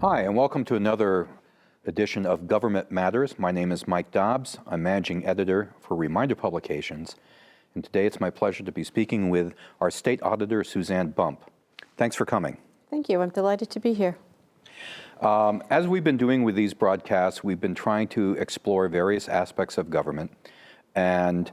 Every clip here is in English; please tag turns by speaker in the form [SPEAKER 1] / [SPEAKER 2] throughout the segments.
[SPEAKER 1] Hi, and welcome to another edition of Government Matters. My name is Mike Dobbs. I'm managing editor for Reminder Publications, and today it's my pleasure to be speaking with our State Auditor Suzanne Bump. Thanks for coming.
[SPEAKER 2] Thank you. I'm delighted to be here.
[SPEAKER 1] As we've been doing with these broadcasts, we've been trying to explore various aspects of government, and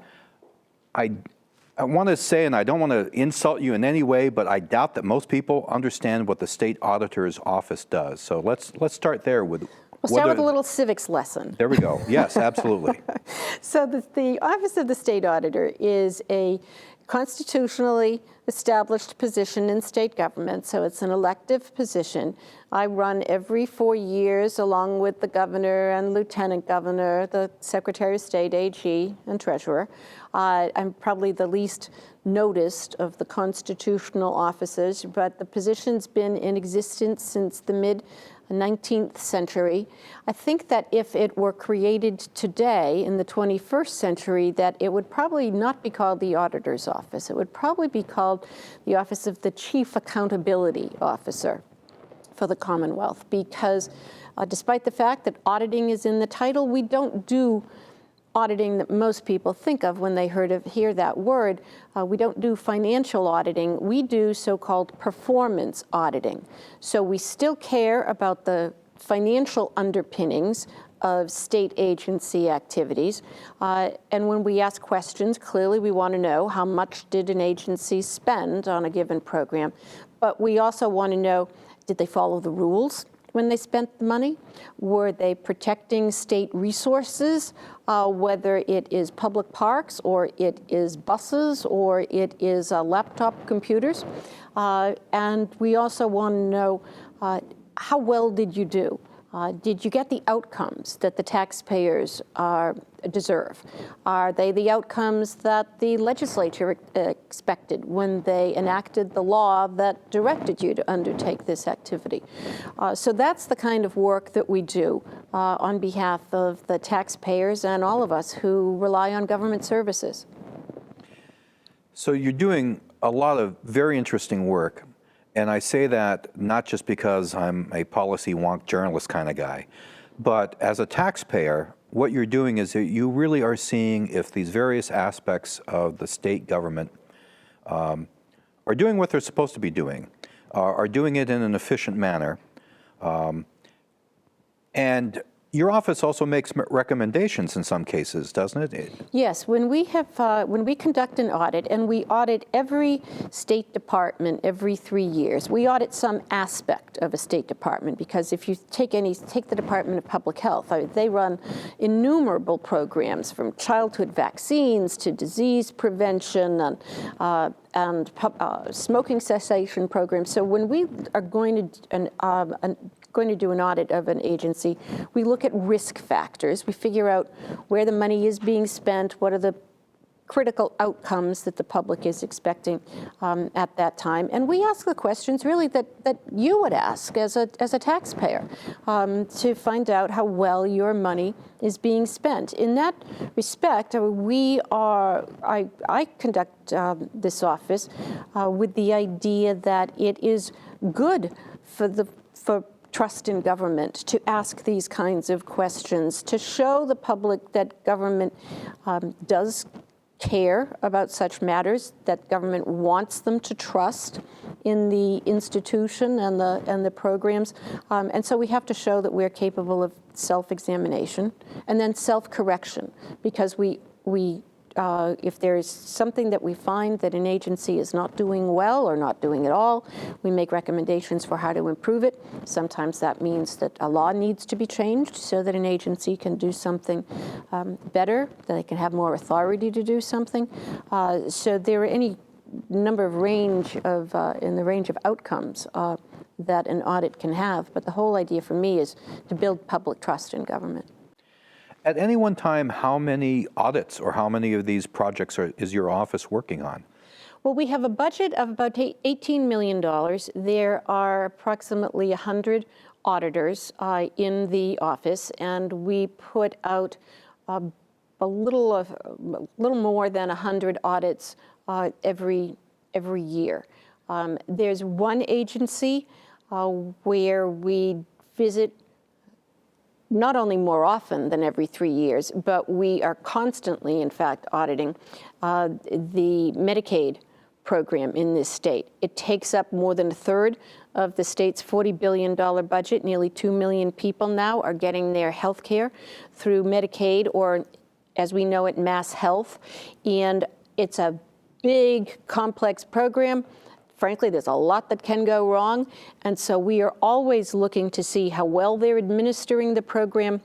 [SPEAKER 1] I want to say, and I don't want to insult you in any way, but I doubt that most people understand what the State Auditor's Office does. So let's start there with.
[SPEAKER 2] We'll start with a little civics lesson.
[SPEAKER 1] There we go. Yes, absolutely.
[SPEAKER 2] So the Office of the State Auditor is a constitutionally established position in state government, so it's an elective position. I run every 4 years along with the governor and lieutenant governor, the Secretary of State, AG, and treasurer. I'm probably the least noticed of the constitutional officers, but the position's been in existence since the mid-19th century. I think that if it were created today in the 21st century, that it would probably not be called the Auditor's Office. It would probably be called the Office of the Chief Accountability Officer for the Commonwealth, because despite the fact that auditing is in the title, we don't do auditing that most people think of when they hear that word. We don't do financial auditing. We do so-called performance auditing. So we still care about the financial underpinnings of state agency activities. And when we ask questions, clearly we want to know how much did an agency spend on a given program. But we also want to know, did they follow the rules when they spent the money? Were they protecting state resources, whether it is public parks or it is buses or it is laptop computers? And we also want to know, how well did you do? Did you get the outcomes that the taxpayers deserve? Are they the outcomes that the legislature expected when they enacted the law that directed you to undertake this activity? So that's the kind of work that we do on behalf of the taxpayers and all of us who rely on government services.
[SPEAKER 1] So you're doing a lot of very interesting work. And I say that not just because I'm a policy wonk journalist kind of guy, but as a taxpayer, what you're doing is that you really are seeing if these various aspects of the state government are doing what they're supposed to be doing, are doing it in an efficient manner. And your office also makes recommendations in some cases, doesn't it?
[SPEAKER 2] Yes, when we conduct an audit, and we audit every state department every 3 years, we audit some aspect of a state department, because if you take the Department of Public Health, they run innumerable programs from childhood vaccines to disease prevention and smoking cessation programs. So when we are going to do an audit of an agency, we look at risk factors. We figure out where the money is being spent, what are the critical outcomes that the public is expecting at that time. And we ask the questions really that you would ask as a taxpayer to find out how well your money is being spent. In that respect, I conduct this office with the idea that it is good for trust in government to ask these kinds of questions, to show the public that government does care about such matters, that government wants them to trust in the institution and the programs. And so we have to show that we're capable of self-examination and then self-correction, because if there is something that we find that an agency is not doing well or not doing at all, we make recommendations for how to improve it. Sometimes that means that a law needs to be changed so that an agency can do something better, that they can have more authority to do something. So there are any number of in the range of outcomes that an audit can have. But the whole idea for me is to build public trust in government.
[SPEAKER 1] At any one time, how many audits or how many of these projects is your office working on?
[SPEAKER 2] Well, we have a budget of about $18 million. There are approximately 100 auditors in the office, and we put out a little more than 100 audits every year. There's one agency where we visit not only more often than every 3 years, but we are constantly, in fact, auditing the Medicaid program in this state. It takes up more than a third of the state's $40 billion budget. Nearly 2 million people now are getting their health care through Medicaid, or as we know it, Mass Health. And it's a big, complex program. Frankly, there's a lot that can go wrong. And so we are always looking to see how well they're administering the program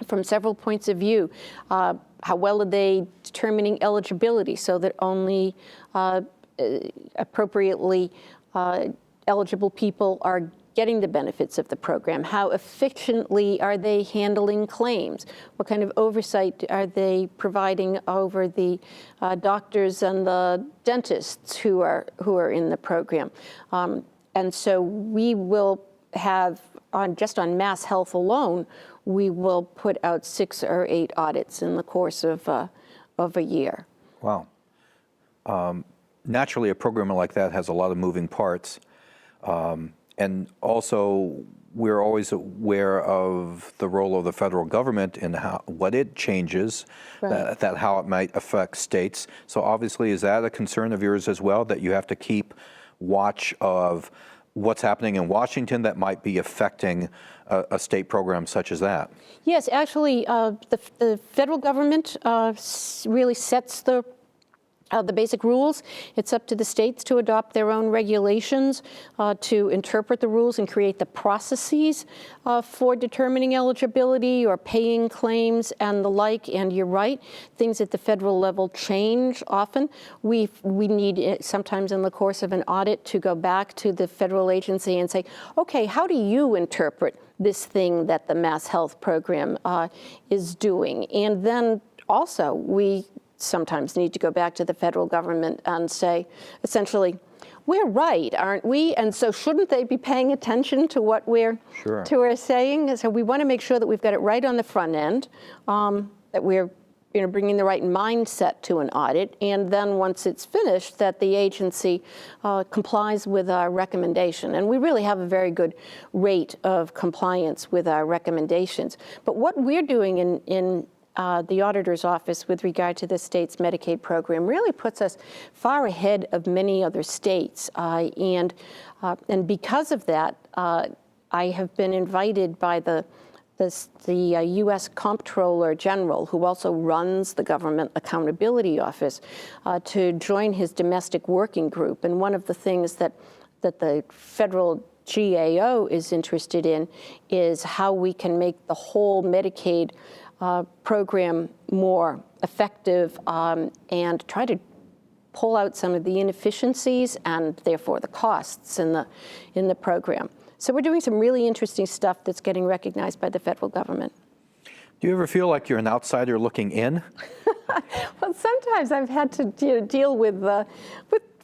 [SPEAKER 2] from several points of view. How well are they determining eligibility so that only appropriately eligible people are getting the benefits of the program? How efficiently are they handling claims? What kind of oversight are they providing over the doctors and the dentists who are in the program? And so we will have, just on Mass Health alone, we will put out 6 or 8 audits in the course of a year.
[SPEAKER 1] Wow. Naturally, a program like that has a lot of moving parts. And also, we're always aware of the role of the federal government and what it changes,
[SPEAKER 2] Right.
[SPEAKER 1] that how it might affect states. So obviously, is that a concern of yours as well, that you have to keep watch of what's happening in Washington that might be affecting a state program such as that?
[SPEAKER 2] Yes, actually, the federal government really sets the basic rules. It's up to the states to adopt their own regulations, to interpret the rules and create the processes for determining eligibility or paying claims and the like. And you're right, things at the federal level change often. We need sometimes in the course of an audit to go back to the federal agency and say, okay, how do you interpret this thing that the Mass Health program is doing? And then also we sometimes need to go back to the federal government and say, essentially, we're right, aren't we? And so shouldn't they be paying attention to what we're saying? So we want to make sure that we've got it right on the front end, that we're bringing the right mindset to an audit, and then once it's finished, that the agency complies with our recommendation. And we really have a very good rate of compliance with our recommendations. But what we're doing in the auditor's office with regard to the state's Medicaid program really puts us far ahead of many other states. And because of that, I have been invited by the U.S. Comptroller General, who also runs the Government Accountability Office, to join his domestic working group. And one of the things that the federal GAO is interested in is how we can make the whole Medicaid program more effective and try to pull out some of the inefficiencies and therefore the costs in the program. So we're doing some really interesting stuff that's getting recognized by the federal government.
[SPEAKER 1] Do you ever feel like you're an outsider looking in?
[SPEAKER 2] Well, sometimes I've had to deal with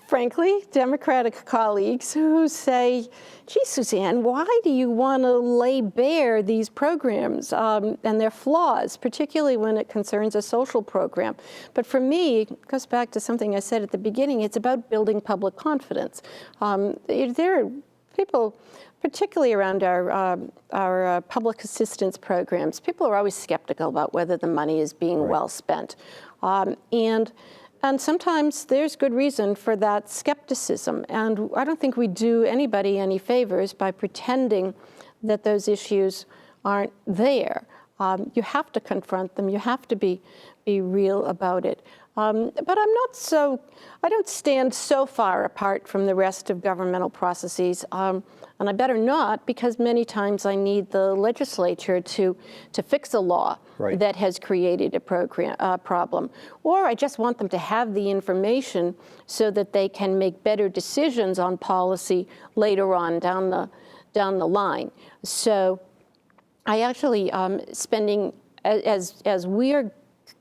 [SPEAKER 2] frankly, Democratic colleagues who say, gee, Suzanne, why do you want to lay bare these programs and their flaws, particularly when it concerns a social program? But for me, it goes back to something I said at the beginning, it's about building public confidence. There are people, particularly around our public assistance programs, people are always skeptical about whether the money is being well spent. And sometimes there's good reason for that skepticism. And I don't think we do anybody any favors by pretending that those issues aren't there. You have to confront them. You have to be real about it. But I don't stand so far apart from the rest of governmental processes. And I better not, because many times I need the legislature to fix a law that has created a problem. Or I just want them to have the information so that they can make better decisions on policy later on down the line. So I actually spending, as we're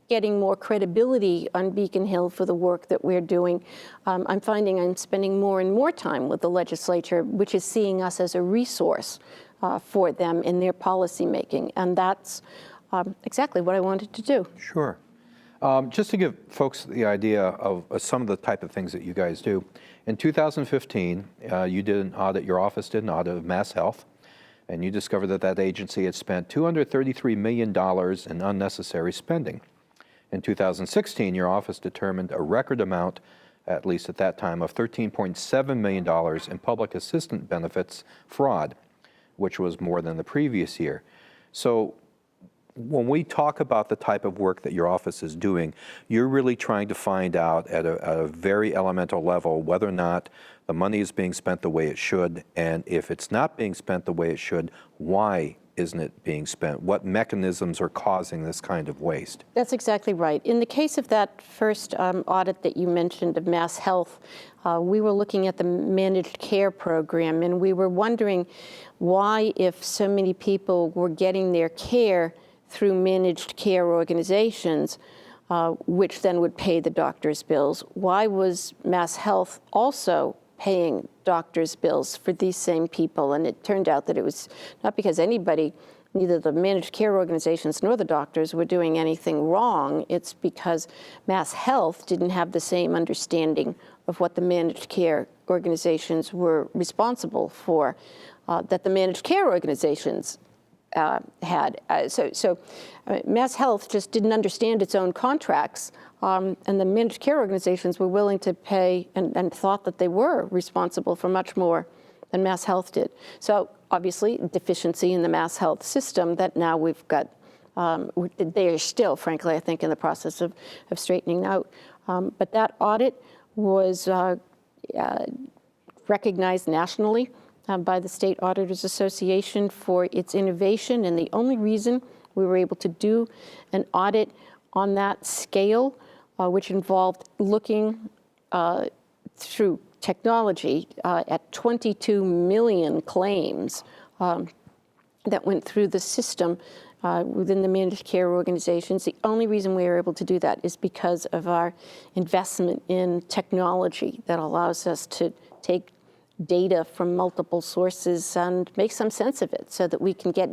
[SPEAKER 2] getting more credibility on Beacon Hill for the work that we're doing, I'm finding I'm spending more and more time with the legislature, which is seeing us as a resource for them in their policy making. And that's exactly what I wanted to do.
[SPEAKER 1] Sure. Just to give folks the idea of some of the type of things that you guys do. In 2015, you did an audit, your office did an audit of Mass Health. and you discovered that that agency had spent $233 million in unnecessary spending. In 2016, your office determined a record amount, at least at that time, of $13.7 million in public assistance benefits fraud, which was more than the previous year. So when we talk about the type of work that your office is doing, you're really trying to find out at a very elemental level whether or not the money is being spent the way it should, and if it's not being spent the way it should, why isn't it being spent? What mechanisms are causing this kind of waste?
[SPEAKER 2] That's exactly right. In the case of that first audit that you mentioned of Mass Health, we were looking at the managed care program, and we were wondering why, if so many people were getting their care through managed care organizations, which then would pay the doctor's bills, why was Mass Health also paying doctors' bills for these same people? And it turned out that it was not because anybody, neither the managed care organizations nor the doctors, were doing anything wrong. It's because Mass Health didn't have the same understanding of what the managed care organizations were responsible for, that the managed care organizations had. So Mass Health just didn't understand its own contracts, and the managed care organizations were willing to pay and thought that they were responsible for much more than Mass Health did. So obviously, deficiency in the Mass Health system that now we've got, they are still, frankly, I think, in the process of straightening out. But that audit was recognized nationally by the State Auditors Association for its innovation, and the only reason we were able to do an audit on that scale, which involved looking through technology at 22 million claims that went through the system within the managed care organizations. The only reason we were able to do that is because of our investment in technology that allows us to take data from multiple sources and make some sense of it so that we can get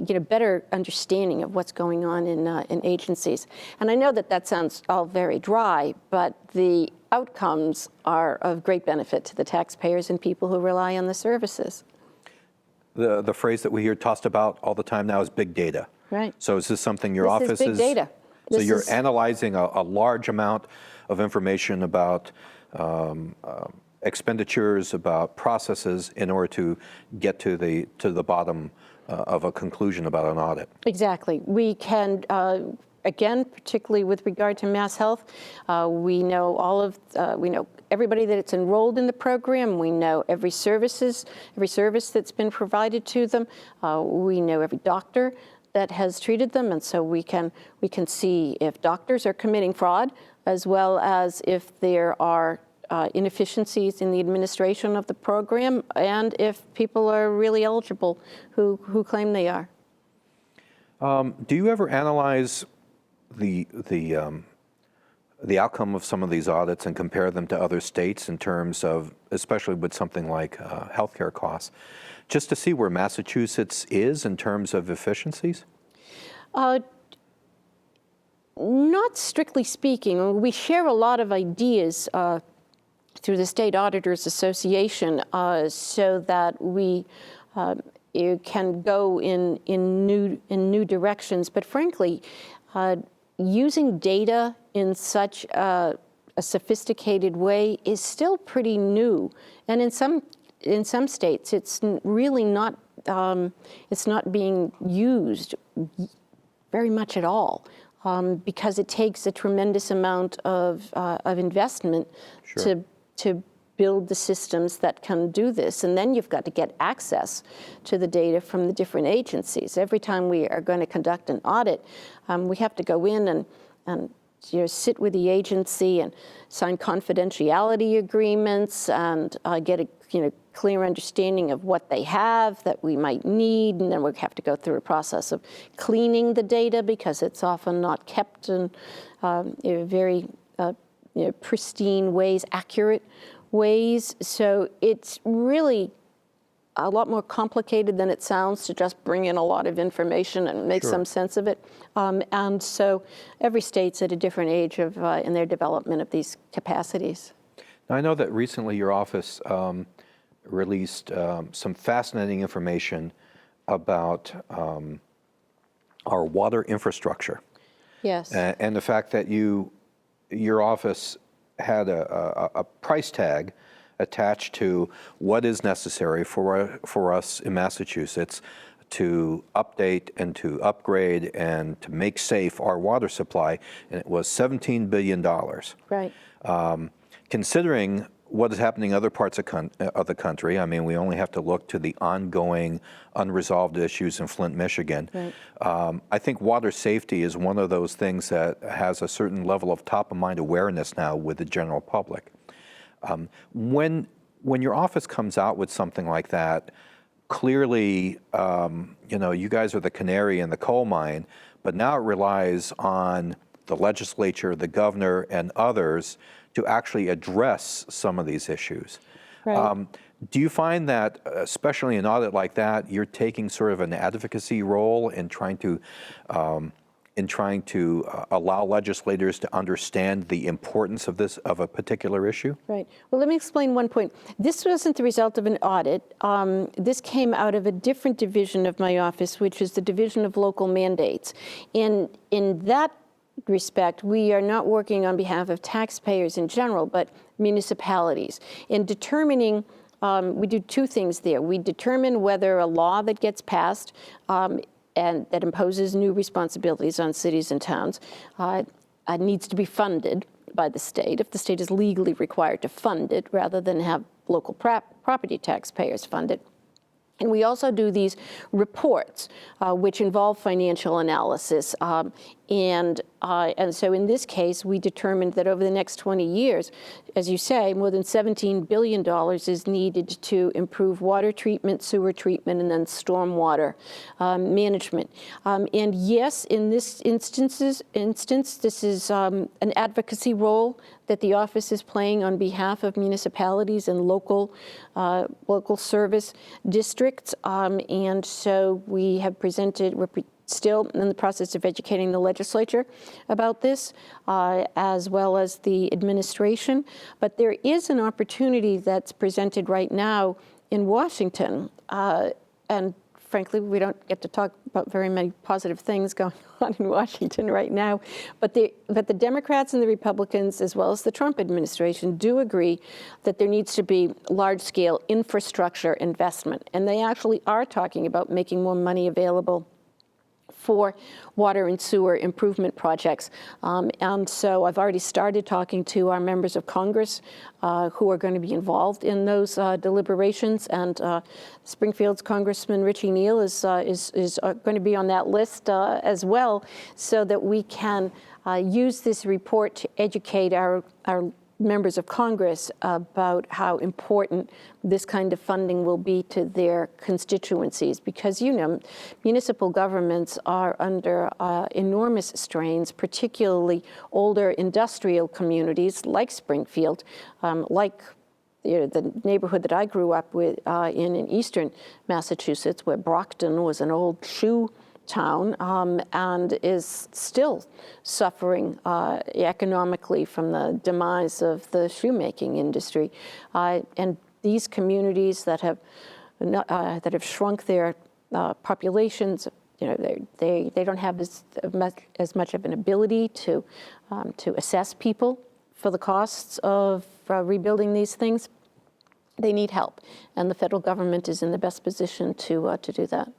[SPEAKER 2] a better understanding of what's going on in agencies. And I know that that sounds all very dry, but the outcomes are of great benefit to the taxpayers and people who rely on the services.
[SPEAKER 1] The phrase that we hear tossed about all the time now is big data.
[SPEAKER 2] Right.
[SPEAKER 1] So is this something your office is?
[SPEAKER 2] This is big data.
[SPEAKER 1] So you're analyzing a large amount of information about expenditures, about processes, in order to get to the bottom of a conclusion about an audit.
[SPEAKER 2] Exactly. We can, again, particularly with regard to Mass Health, we know we know everybody that's enrolled in the program. We know every service that's been provided to them. We know every doctor that has treated them, and so we can see if doctors are committing fraud, as well as if there are inefficiencies in the administration of the program, and if people are really eligible who claim they are.
[SPEAKER 1] Do you ever analyze the outcome of some of these audits and compare them to other states in terms of, especially with something like healthcare costs, just to see where Massachusetts is in terms of efficiencies?
[SPEAKER 2] Not strictly speaking. We share a lot of ideas through the State Auditors Association so that we can go in new directions. But frankly, using data in such a sophisticated way is still pretty new. And in some states, it's really not it's not being used very much at all. Because it takes a tremendous amount of investment
[SPEAKER 1] Sure.
[SPEAKER 2] to build the systems that can do this. And then you've got to get access to the data from the different agencies. Every time we are going to conduct an audit, we have to go in and sit with the agency and sign confidentiality agreements and get a clear understanding of what they have that we might need, and then we have to go through a process of cleaning the data because it's often not kept in very pristine ways, accurate ways. So it's really a lot more complicated than it sounds to just bring in a lot of information and make some sense of it. And so every state's at a different age in their development of these capacities.
[SPEAKER 1] Now, I know that recently your office released some fascinating information about our water infrastructure.
[SPEAKER 2] Yes.
[SPEAKER 1] And the fact that your office had a price tag attached to what is necessary for us in Massachusetts to update and to upgrade and to make safe our water supply, and it was $17 billion.
[SPEAKER 2] Right.
[SPEAKER 1] Considering what is happening in other parts of the country, I mean, we only have to look to the ongoing unresolved issues in Flint, Michigan.
[SPEAKER 2] Right.
[SPEAKER 1] I think water safety is one of those things that has a certain level of top-of-mind awareness now with the general public. When your office comes out with something like that, clearly, you guys are the canary in the coal mine, but now it relies on the legislature, the governor, and others to actually address some of these issues.
[SPEAKER 2] Right.
[SPEAKER 1] Do you find that, especially in an audit like that, you're taking sort of an advocacy role in trying to allow legislators to understand the importance of a particular issue?
[SPEAKER 2] Right. Well, let me explain one point. This wasn't the result of an audit. This came out of a different division of my office, which is the Division of Local Mandates. In that respect, we are not working on behalf of taxpayers in general, but municipalities. In determining, we do two things there. We determine whether a law that gets passed and that imposes new responsibilities on cities and towns needs to be funded by the state, if the state is legally required to fund it, rather than have local property taxpayers fund it. And we also do these reports, which involve financial analysis. And so in this case, we determined that over the next 20 years, as you say, more than $17 billion is needed to improve water treatment, sewer treatment, and then stormwater management. And yes, in this instance, this is an advocacy role that the office is playing on behalf of municipalities and local service districts. And so we have presented, we're still in the process of educating the legislature about this, as well as the administration. But there is an opportunity that's presented right now in Washington. And frankly, we don't get to talk about very many positive things going on in Washington right now. But the Democrats and the Republicans, as well as the Trump administration, do agree that there needs to be large-scale infrastructure investment. And they actually are talking about making more money available for water and sewer improvement projects. And so I've already started talking to our members of Congress who are going to be involved in those deliberations. And Springfield's Congressman Richie Neal is going to be on that list as well, so that we can use this report to educate our members of Congress about how important this kind of funding will be to their constituencies, because municipal governments are under enormous strains, particularly older industrial communities like Springfield, like the neighborhood that I grew up with in eastern Massachusetts, where Brockton was an old shoe town and is still suffering economically from the demise of the shoemaking industry. And these communities that have shrunk their populations, they don't have as much of an ability to assess people for the costs of rebuilding these things. They need help, and the federal government is in the best position to do that.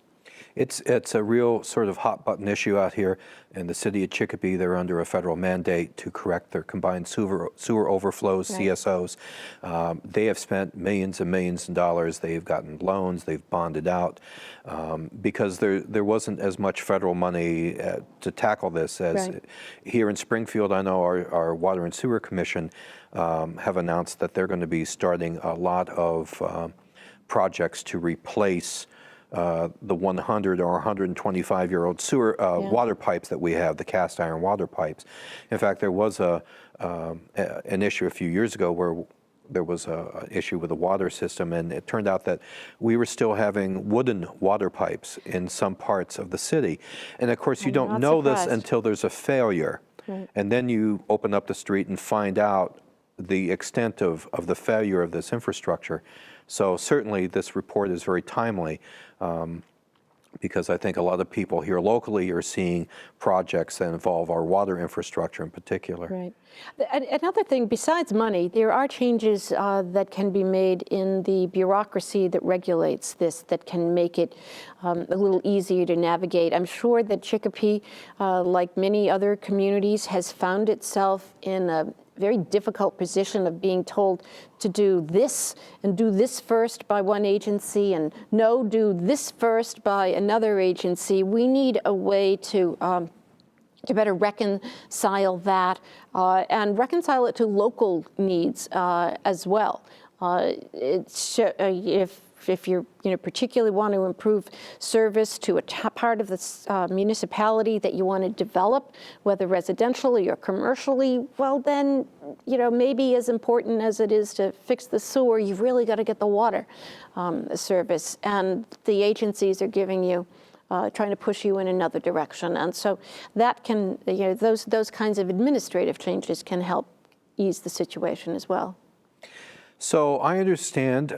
[SPEAKER 1] It's a real sort of hot button issue out here in the city of Chicopee. They're under a federal mandate to correct their combined sewer overflows, right. CSOs. They have spent millions and millions of dollars. They've gotten loans. They've bonded out because there wasn't as much federal money to tackle this as right. Here in Springfield. I know our Water and Sewer Commission have announced that they're going to be starting a lot of projects to replace the 100 or 125-year-old sewer water pipes that we have, the cast iron water pipes. In fact, there was an issue a few years ago where there was an issue with the water system, and it turned out that we were still having wooden water pipes in some parts of the city. And of course, you don't know this until there's a failure. Right. And then you open up the street and find out the extent of the failure of this infrastructure. So certainly this report is very timely, because I think a lot of people here locally are seeing projects that involve our water infrastructure in particular.
[SPEAKER 2] Right. Another thing, besides money, there are changes that can be made in the bureaucracy that regulates this, that can make it a little easier to navigate. I'm sure that Chicopee, like many other communities, has found itself in a very difficult position of being told to do this and do this first by one agency and no, do this first by another agency. We need a way to better reconcile that and reconcile it to local needs as well. If you particularly want to improve service to a part of the municipality that you want to develop, whether residentially or commercially, well then, maybe as important as it is to fix the sewer, you've really got to get the water service. And the agencies are giving you, trying to push you in another direction. And so that can, those kinds of administrative changes can help ease the situation as well.
[SPEAKER 1] So I understand,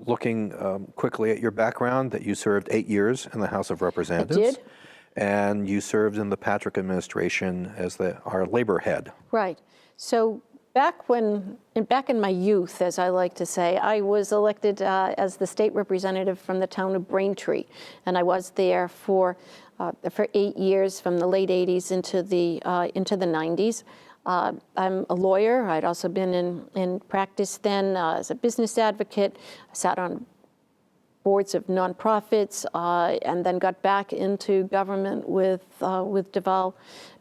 [SPEAKER 1] looking quickly at your background, that you served 8 years in the House of Representatives.
[SPEAKER 2] I did.
[SPEAKER 1] And you served in the Patrick administration as our labor head.
[SPEAKER 2] Right. So back in my youth, as I like to say, I was elected as the state representative from the town of Braintree, and I was there for 8 years, from the late 80s into the 90s. I'm a lawyer. I'd also been in practice then as a business advocate. I sat on boards of nonprofits and then got back into government with Deval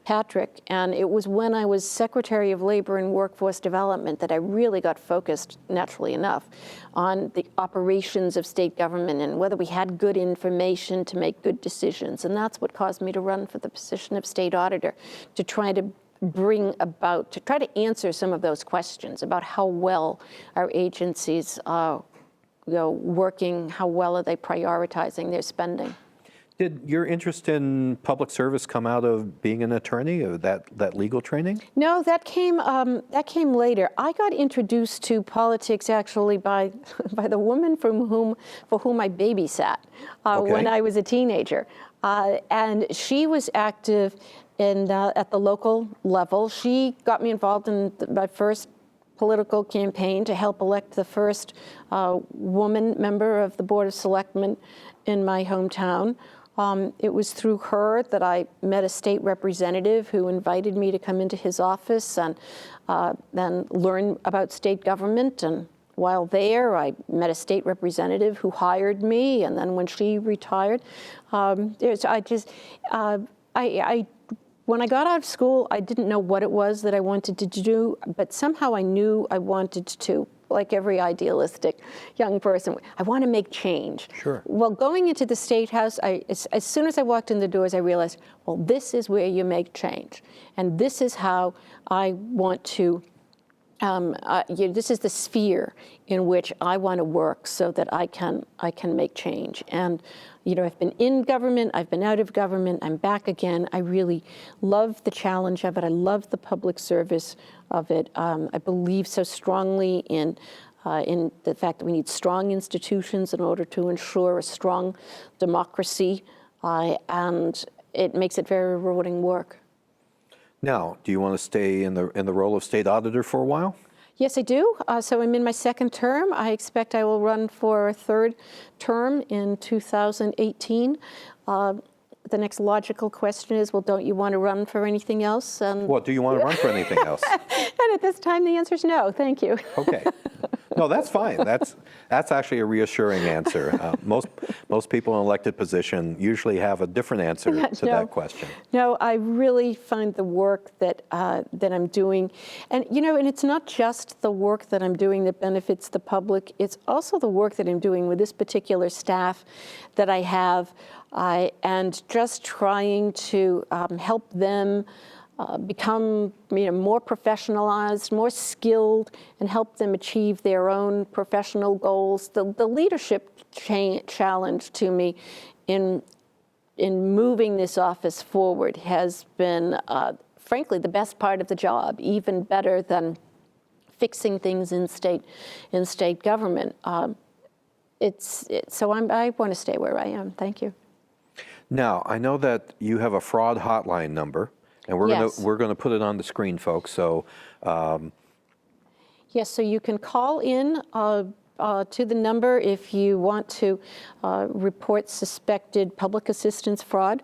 [SPEAKER 2] Patrick. And it was when I was Secretary of Labor and Workforce Development that I really got focused, naturally enough, on the operations of state government and whether we had good information to make good decisions. And that's what caused me to run for the position of state auditor, to try to answer some of those questions about how well our agencies are working, how well are they prioritizing their spending.
[SPEAKER 1] Did your interest in public service come out of being an attorney, or that legal training?
[SPEAKER 2] No, that came later. I got introduced to politics actually by the woman for whom I babysat when I was a teenager, and she was active at the local level. She got me involved in my first political campaign to help elect the first woman member of the Board of Selectmen in my hometown. It was through her that I met a state representative who invited me to come into his office and then learn about state government. And while there, I met a state representative who hired me. And then when she retired, when I got out of school, I didn't know what it was that I wanted to do, but somehow I knew I wanted to, like every idealistic young person, I want to make change.
[SPEAKER 1] Sure.
[SPEAKER 2] Well, going into the State House, as soon as I walked in the doors, I realized, well, this is where you make change. And this is how I want to, this is the sphere in which I want to work so that I can make change. And I've been in government, I've been out of government, I'm back again. I really love the challenge of it. I love the public service of it. I believe so strongly in the fact that we need strong institutions in order to ensure a strong democracy, and it makes it very rewarding work.
[SPEAKER 1] Now, do you want to stay in the role of state auditor for a while?
[SPEAKER 2] Yes, I do. So I'm in my second term. I expect I will run for a third term in 2018. The next logical question is, well, don't you want to run for anything else?
[SPEAKER 1] Well, do you want to run for anything else?
[SPEAKER 2] And at this time, the answer is no. Thank you.
[SPEAKER 1] Okay. No, that's fine. That's actually a reassuring answer. Most people in an elected position usually have a different answer to that question.
[SPEAKER 2] No, I really find the work that I'm doing, and and it's not just the work that I'm doing that benefits the public. It's also the work that I'm doing with this particular staff that I have, and just trying to help them become more professionalized, more skilled, and help them achieve their own professional goals. The leadership challenge to me in moving this office forward has been, frankly, the best part of the job, even better than fixing things in state government. So I want to stay where I am. Thank you.
[SPEAKER 1] Now, I know that you have a fraud hotline number, and
[SPEAKER 2] Yes.
[SPEAKER 1] we're gonna put it on the screen, folks. So
[SPEAKER 2] Yes, so you can call in to the number if you want to report suspected public assistance fraud,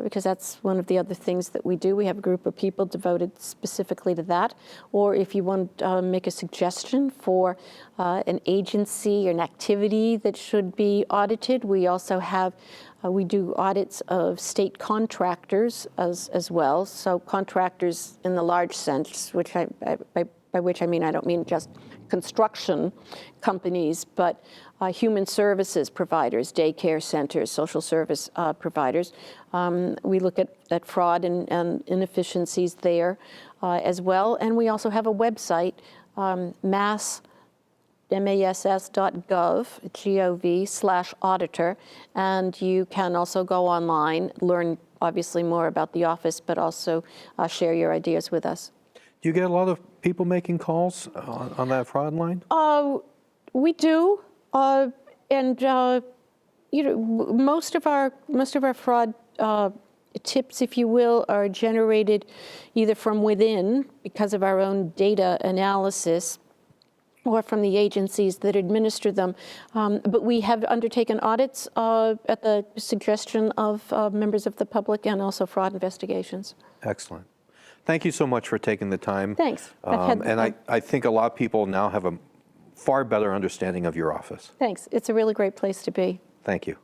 [SPEAKER 2] because that's one of the other things that we do. We have a group of people devoted specifically to that. Or if you want to make a suggestion for an agency or an activity that should be audited, we also have we do audits of state contractors as well. So contractors in the large sense, which by which I mean I don't mean just construction companies, but human services providers, daycare centers, social service providers. We look at fraud and inefficiencies there as well. And we also have a website, mass.gov/auditor, and you can also go online, learn obviously more about the office, but also share your ideas with us.
[SPEAKER 1] do you get a lot of people making calls on that fraud line?
[SPEAKER 2] We do, and most of our fraud tips, if you will, are generated either from within because of our own data analysis, or from the agencies that administer them. But we have undertaken audits at the suggestion of members of the public and also fraud investigations.
[SPEAKER 1] Excellent. Thank you so much for taking the time.
[SPEAKER 2] Thanks.
[SPEAKER 1] I think a lot of people now have a far better understanding of your office.
[SPEAKER 2] Thanks. It's a really great place to be.
[SPEAKER 1] Thank you.